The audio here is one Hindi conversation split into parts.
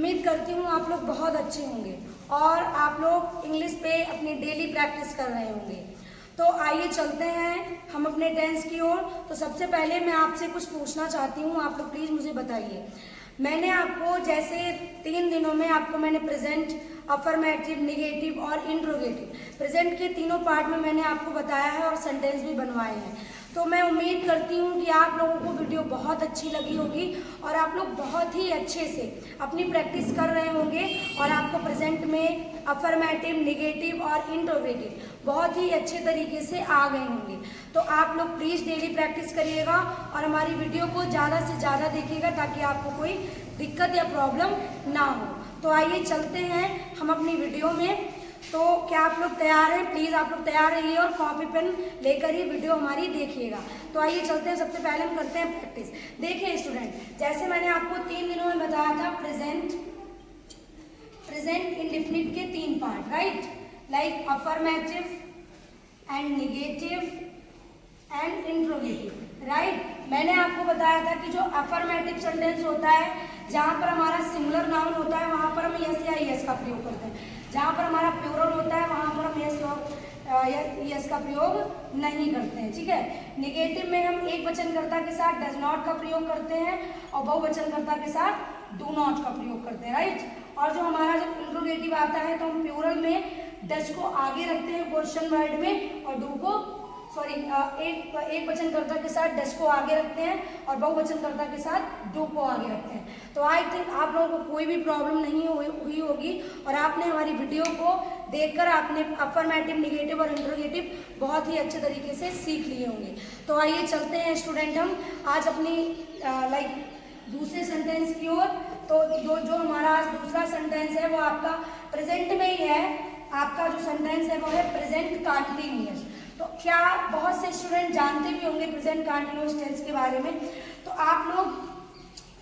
उम्मीद करती हूँ आप लोग बहुत अच्छे होंगे और आप लोग इंग्लिश पे अपनी डेली प्रैक्टिस कर रहे होंगे। तो आइए चलते हैं हम अपने टेंस की ओर। तो सबसे पहले मैं आपसे कुछ पूछना चाहती हूँ, आप लोग प्लीज़ मुझे बताइए। मैंने आपको जैसे 3 दिनों में आपको मैंने प्रेजेंट, अफर्मेटिव, निगेटिव और इंट्रोगेटिव, प्रेजेंट के तीनों पार्ट में मैंने आपको बताया है और सेंटेंस भी बनवाए हैं। तो मैं उम्मीद करती हूँ कि आप लोगों को वीडियो बहुत अच्छी लगी होगी और आप लोग बहुत ही अच्छे से अपनी प्रैक्टिस कर रहे होंगे और आपको प्रेजेंट में अफर्मेटिव, निगेटिव और इंट्रोगेटिव बहुत ही अच्छे तरीके से आ गए होंगे। तो आप लोग प्लीज़ डेली प्रैक्टिस करिएगा और हमारी वीडियो को ज़्यादा से ज़्यादा देखिएगा ताकि आपको कोई दिक्कत या प्रॉब्लम ना हो। तो आइए चलते हैं हम अपनी वीडियो में। तो क्या आप लोग तैयार हैं? प्लीज़ आप लोग तैयार रहिए और कॉपी पेन लेकर ही वीडियो हमारी देखिएगा। तो आइए चलते हैं, सबसे पहले हम करते हैं प्रैक्टिस। देखिए स्टूडेंट, जैसे मैंने आपको 3 दिनों में बताया था प्रेजेंट इंडेफिनिट के 3 part, right, like affirmative and negative and interrogative, right. मैंने आपको बताया था कि जो अफर्मेटिव सेंटेंस होता है, जहाँ पर हमारा सिंगुलर नाउन होता है वहाँ पर हम यस या यस का प्रयोग करते हैं। जहाँ पर हमारा प्लूरल होता है वहाँ पर हम यस का प्रयोग नहीं करते हैं, ठीक है। निगेटिव में हम एक वचनकर्ता के साथ डज नॉट का प्रयोग करते हैं और बहुवचनकर्ता के साथ डू नॉट का प्रयोग करते हैं, राइट। और जो हमारा जब इंट्रोगेटिव आता है तो हम प्लूरल में डज को आगे रखते हैं क्वेश्चन वर्ड में और डू को एक वचनकर्ता के साथ डज को आगे रखते हैं और बहुवचनकर्ता के साथ डू को आगे रखते हैं। तो आई थिंक आप लोगों को कोई भी प्रॉब्लम नहीं हुई होगी और आपने हमारी वीडियो को देखकर आपने अफर्मेटिव, निगेटिव और इंट्रोगेटिव बहुत ही अच्छे तरीके से सीख लिए होंगे। तो आइए चलते हैं स्टूडेंट हम आज अपनी दूसरे सेंटेंस की ओर। तो जो हमारा आज दूसरा सेंटेंस है वो आपका प्रेजेंट में ही है। आपका जो सेंटेंस है वो है प्रेजेंट कंटिन्यूअस। तो क्या बहुत से स्टूडेंट जानते भी होंगे प्रेजेंट कंटिन्यूअस टेंस के बारे में।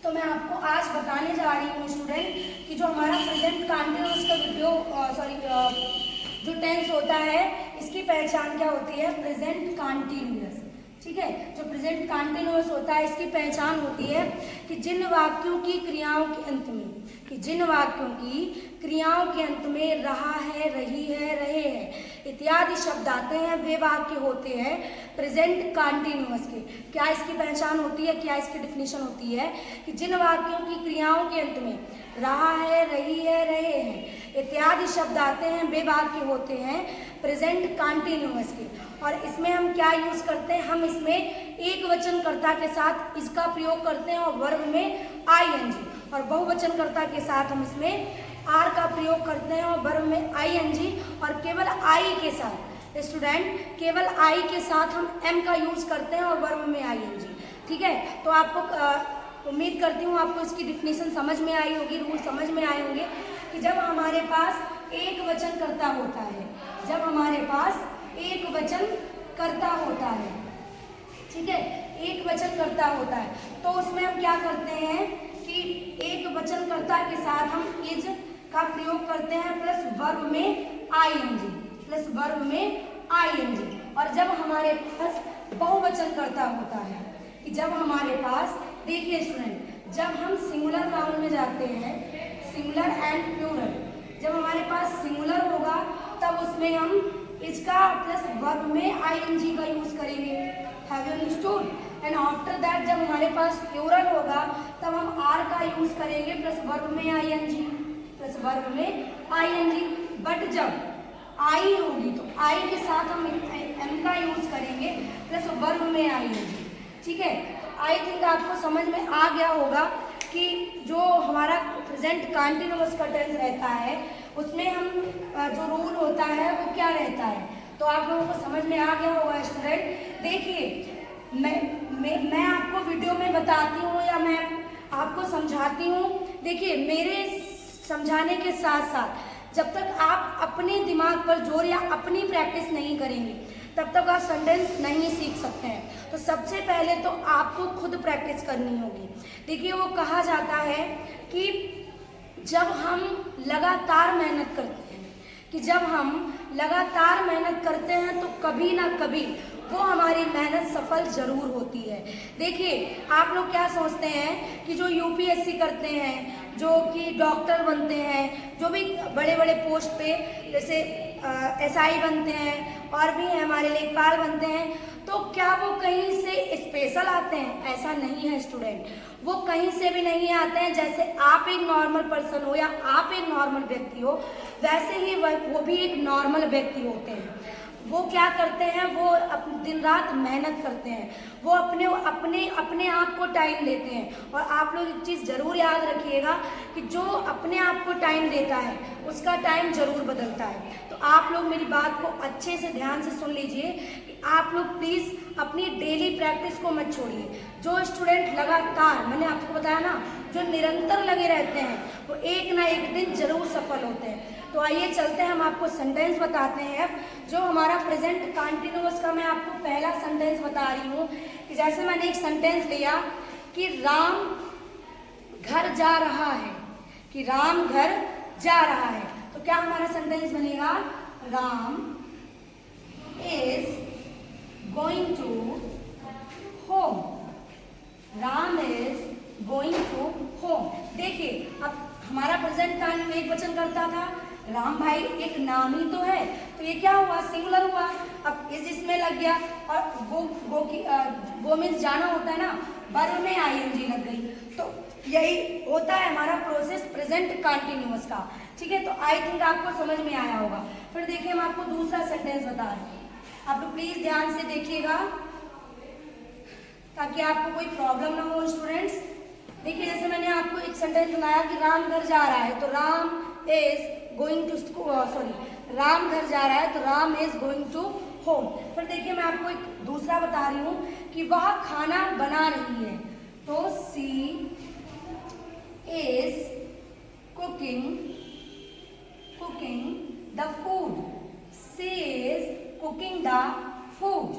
तो मैं आपको आज बताने जा रही हूँ स्टूडेंट कि जो हमारा प्रेजेंट कंटिन्यूअस का जो टेंस होता है इसकी पहचान क्या होती है, प्रेजेंट कंटिन्यूअस, ठीक है। जो प्रेजेंट कंटिन्यूअस होता है इसकी पहचान होती है कि जिन वाक्यों की क्रियाओं के अंत में रहा है, रही है, रहे हैं इत्यादि शब्द आते हैं, वे वाक्य होते हैं प्रेजेंट कंटिन्यूअस के। क्या इसकी पहचान होती है, क्या इसकी डिफिनीशन होती है कि जिन वाक्यों की क्रियाओं के अंत में रहा है, रही है, रहे हैं इत्यादि शब्द आते हैं, वे वाक्य होते हैं प्रेजेंट कंटिन्यूअस के। और इसमें हम क्या यूज करते हैं, हम इसमें एक वचनकर्ता के साथ इसका प्रयोग करते हैं और वर्ब में आईएनजी, और बहुवचनकर्ता के साथ हम इसमें आर का प्रयोग करते हैं और वर्ब में आईएनजी, और केवल आई के साथ केवल आई के साथ हम एम का यूज करते हैं और वर्ब में आईएनजी, ठीक है। तो आपको उम्मीद करती हूँ आपको इसकी डिफिनीशन समझ में आई होगी, रूल समझ में आए होंगे कि जब हमारे पास एक वचनकर्ता होता है, ठीक है, एक वचनकर्ता होता है, तो उसमें हम क्या करते हैं कि एक वचनकर्ता के साथ हम इज का प्रयोग करते हैं प्लस वर्ब में आईएनजी, और जब हमारे पास बहुवचनकर्ता होता है कि जब हमारे पास, देखिए स्टूडेंट, जब हम सिंगुलर नाउन में जाते हैं, सिंगुलर एंड प्लूरल, जब हमारे पास सिंगुलर होगा तब उसमें हम इसका प्लस वर्ब में आईएनजी का यूज करेंगे, have you understood. And after that जब हमारे पास प्लूरल होगा तब हम आर का यूज करेंगे प्लस वर्ब में आईएनजी, बट जब आई होगी तो आई के साथ हम एम का यूज करेंगे प्लस वर्ब में आईएनजी, ठीक है। आई थिंक आपको समझ में आ गया होगा कि जो हमारा प्रेजेंट कंटिन्यूअस का टेंस रहता है उसमें हम जो रूल होता है वो क्या रहता है। तो आप लोगों को समझ में आ गया होगा स्टूडेंट। देखिए मैं आपको वीडियो में बताती हूँ या मैं आपको समझाती हूँ, देखिए मेरे समझाने के साथ साथ जब तक आप अपने दिमाग पर जोर या अपनी प्रैक्टिस नहीं करेंगे तब तक आप सेंटेंस नहीं सीख सकते हैं। तो सबसे पहले तो आपको खुद प्रैक्टिस करनी होगी। देखिए वो कहा जाता है कि जब हम लगातार मेहनत करते हैं तो कभी ना कभी वो हमारी मेहनत सफल जरूर होती है। देखिए आप लोग क्या सोचते हैं कि जो यूपीएससी करते हैं, जो कि डॉक्टर बनते हैं, जो भी बड़े बड़े पोस्ट पे जैसे SI बनते हैं और भी हमारे लेखपाल बनते हैं, तो क्या वो कहीं से स्पेशल आते हैं? ऐसा नहीं है स्टूडेंट, वो कहीं से भी नहीं आते हैं। जैसे आप एक नॉर्मल पर्सन हो या आप एक नॉर्मल व्यक्ति हो, वैसे ही वो भी एक नॉर्मल व्यक्ति होते हैं। वो क्या करते हैं, वो दिन रात मेहनत करते हैं, वो अपने आप को टाइम देते हैं। और आप लोग एक चीज़ ज़रूर याद रखिएगा कि जो अपने आप को टाइम देता है उसका टाइम ज़रूर बदलता है। तो आप लोग मेरी बात को अच्छे से ध्यान से सुन लीजिए कि आप लोग प्लीज़ अपनी डेली प्रैक्टिस को मत छोड़िए। जो स्टूडेंट लगातार, मैंने आपको बताया ना, जो निरंतर लगे रहते हैं वो एक ना एक दिन जरूर सफल होते हैं। तो आइए चलते हैं, हम आपको सेंटेंस बताते हैं। जो हमारा प्रेजेंट कंटिन्यूअस का मैं आपको पहला सेंटेंस बता रही हूँ कि जैसे मैंने एक सेंटेंस लिया कि राम घर जा रहा है, कि राम घर जा रहा है, तो क्या हमारा सेंटेंस बनेगा? Ram is going to home. Ram is going to home. देखिए, अब हमारा प्रेजेंट टाइम एक वचन करता था, राम भाई एक नाम ही तो है, तो ये क्या हुआ? सिंगुलर हुआ। अब इस इसमें लग गया और वो मीन्स जाना होता है ना, वर्ब में ING लग गई। तो यही होता है हमारा प्रोसेस प्रेजेंट कंटिन्यूअस का। ठीक है, तो आई थिंक आपको समझ में आया होगा। फिर देखिए, हम आपको दूसरा सेंटेंस बता रहे हैं, आप लोग प्लीज ध्यान से देखिएगा ताकि आपको कोई प्रॉब्लम ना हो स्टूडेंट्स। देखिए, जैसे मैंने आपको एक सेंटेंस बनाया कि राम घर जा रहा है, तो Ram is going to Ram घर जा रहा है, तो Ram is going to home. फिर देखिए, मैं आपको एक दूसरा बता रही हूँ कि वह खाना बना रही है, तो she is cooking the food. She is cooking the food.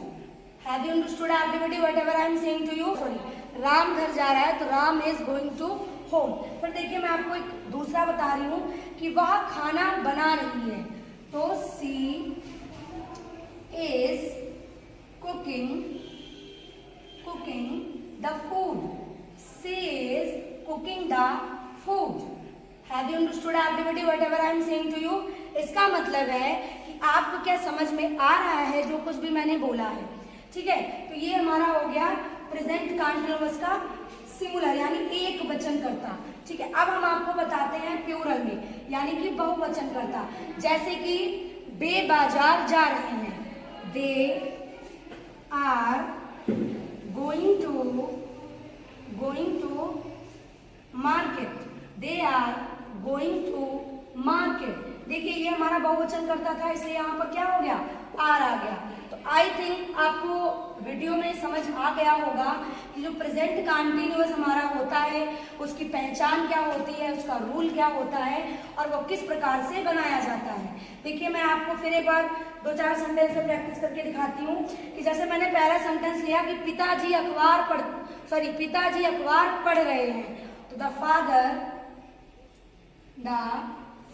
Have you understood everybody whatever I am saying to you? Sorry, Ram घर जा रहा है, तो Ram is going to home. फिर देखिए, मैं आपको एक दूसरा बता रही हूँ कि वह खाना बना रही है, तो she is cooking the food. She is cooking the food. Have you understood everybody whatever I am saying to you? इसका मतलब है कि आपको क्या समझ में आ रहा है जो कुछ भी मैंने बोला है। ठीक है, तो ये हमारा हो गया प्रेजेंट कंटिन्यूअस का सिंगुलर यानी एक वचन करता। ठीक है, अब हम आपको बताते हैं प्लूरल में यानी कि बहुवचन करता। जैसे कि वे बाजार जा रहे हैं, they are going to market. They are going to market. देखिए, ये हमारा बहुवचन करता था, इसलिए यहाँ पर क्या हो गया? आर आ गया। तो आई थिंक आपको वीडियो में समझ आ गया होगा कि जो प्रेजेंट कंटिन्यूअस हमारा होता है उसकी पहचान क्या होती है, उसका रूल क्या होता है और वो किस प्रकार से बनाया जाता है। देखिए, मैं आपको फिर एक बार 2-4 सेंटेंस से प्रैक्टिस करके दिखाती हूँ कि जैसे मैंने पहला सेंटेंस लिया कि पिताजी अखबार पढ़ रहे हैं, तो the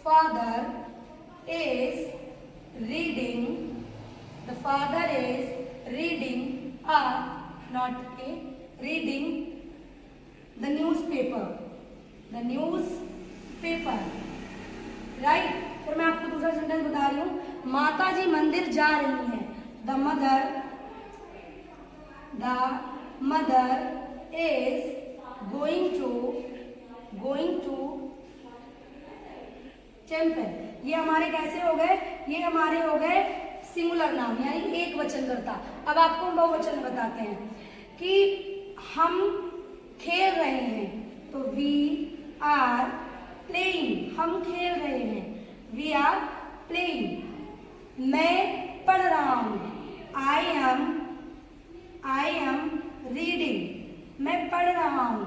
father is reading the newspaper, right? फिर मैं आपको दूसरा सेंटेंस बता रही हूँ, माता जी मंदिर जा रही हैं, the mother is going to temple. ये हमारे कैसे हो गए? ये हमारे हो गए सिंगुलर नाउन यानी एक वचन करता। अब आपको हम बहुवचन बताते हैं कि हम खेल रहे हैं, तो वी आर प्लेइंग। हम खेल रहे हैं, वी आर प्लेइंग। मैं पढ़ रहा हूँ, आई एम रीडिंग। मैं पढ़ रहा हूँ।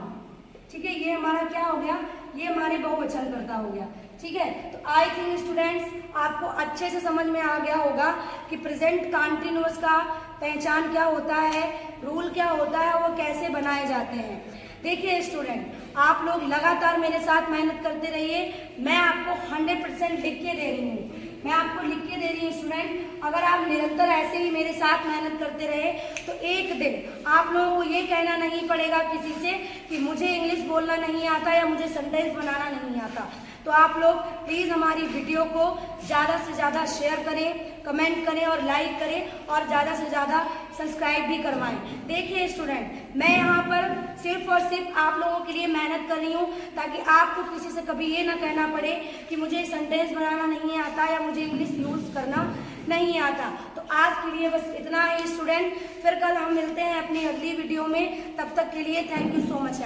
ठीक है, ये हमारा क्या हो गया? ये हमारे बहुवचन करता हो गया। ठीक है, तो आई थिंक स्टूडेंट्स आपको अच्छे से समझ में आ गया होगा कि प्रेजेंट कंटिन्यूअस का पहचान क्या होता है, रूल क्या होता है, वो कैसे बनाए जाते हैं। देखिए स्टूडेंट, आप लोग लगातार मेरे साथ मेहनत करते रहिए। मैं आपको 100% लिख के दे रही हूँ, मैं आपको लिख के दे रही हूँ स्टूडेंट। अगर आप निरंतर ऐसे ही मेरे साथ मेहनत करते रहे तो एक दिन आप लोगों को ये कहना नहीं पड़ेगा किसी से कि मुझे इंग्लिश बोलना नहीं आता या मुझे सेंटेंस बनाना नहीं था। तो आप लोग प्लीज़ हमारी वीडियो को ज़्यादा से ज़्यादा शेयर करें, कमेंट करें और लाइक करें और ज़्यादा से ज़्यादा सब्सक्राइब भी करवाएं। देखिए स्टूडेंट, मैं यहाँ पर सिर्फ और सिर्फ आप लोगों के लिए मेहनत कर रही हूँ ताकि आपको किसी से कभी ये ना कहना पड़े कि मुझे सेंटेंस बनाना नहीं आता या मुझे इंग्लिश यूज़ करना नहीं आता। तो आज के लिए बस इतना ही स्टूडेंट, फिर कल हम मिलते हैं अपनी अगली वीडियो में। तब तक के लिए थैंक यू सो मच।